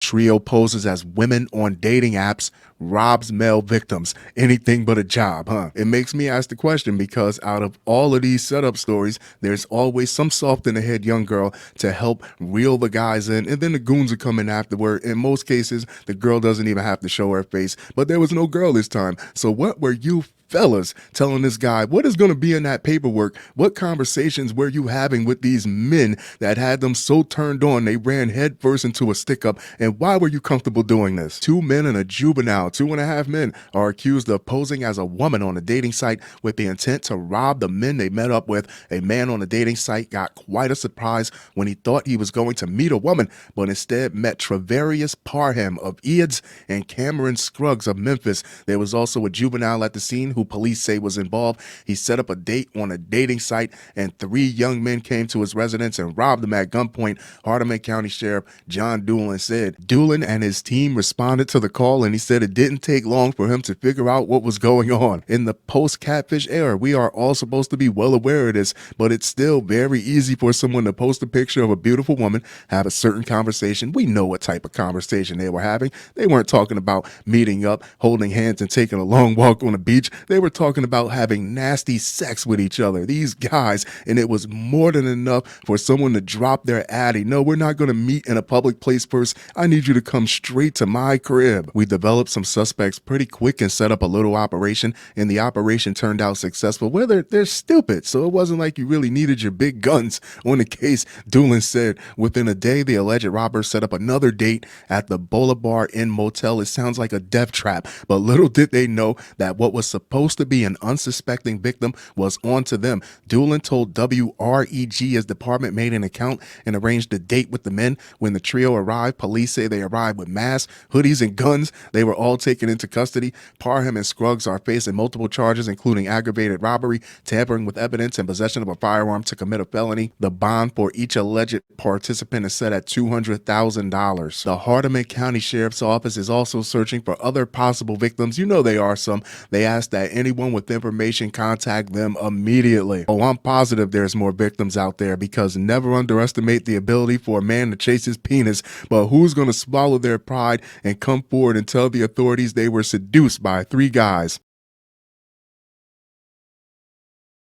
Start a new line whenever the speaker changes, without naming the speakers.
Trio poses as women on dating apps, robs male victims. Anything but a job, huh? It makes me ask the question because out of all of these setup stories, there's always some soft in the head young girl to help reel the guys in, and then the goons are coming afterward. In most cases, the girl doesn't even have to show her face, but there was no girl this time. So what were you fellas telling this guy what is going to be in that paperwork? What conversations were you having with these men that had them so turned on they ran headfirst into a stick-up? And why were you comfortable doing this? 2 men and a juvenile, 2.5 men, are accused of posing as a woman on a dating site with the intent to rob the men they met up with. A man on the dating site got quite a surprise when he thought he was going to meet a woman, but instead met Traverious Parham of Eads and Kameran Scruggs of Memphis. There was also a juvenile at the scene who police say was involved. He set up a date on a dating site, and 3 young men came to his residence and robbed him at gunpoint. Hardeman County Sheriff John Doolen said Doolen and his team responded to the call, and he said it didn't take long for him to figure out what was going on. In the post-catfish era, we are all supposed to be well aware of this, but it's still very easy for someone to post a picture of a beautiful woman, have a certain conversation. We know what type of conversation they were having. They weren't talking about meeting up, holding hands, and taking a long walk on the beach. They were talking about having nasty sex with each other, these guys, and it was more than enough for someone to drop their addy. No, we're not going to meet in a public place first. I need you to come straight to my crib. We developed some suspects pretty quick and set up a little operation, and the operation turned out successful. Well, they're stupid, so it wasn't like you really needed your big guns on the case. Doolen said within a day, the alleged robbers set up another date at the Bolivar Inn Motel. It sounds like a death trap, but little did they know that what was supposed to be an unsuspecting victim was onto them. Doolen told WREG his department made an account and arranged a date with the men. When the trio arrived, police say they arrived with masks, hoodies, and guns. They were all taken into custody. Parham and Scruggs are facing multiple charges, including aggravated robbery, tampering with evidence, and possession of a firearm to commit a felony. The bond for each alleged participant is set at $200,000. The Hardeman County Sheriff's Office is also searching for other possible victims. You know they are some. They asked that anyone with information contact them immediately. Oh, I'm positive there's more victims out there, because never underestimate the ability for a man to chase his penis. But who's going to swallow their pride and come forward and tell the authorities they were seduced by 3 guys?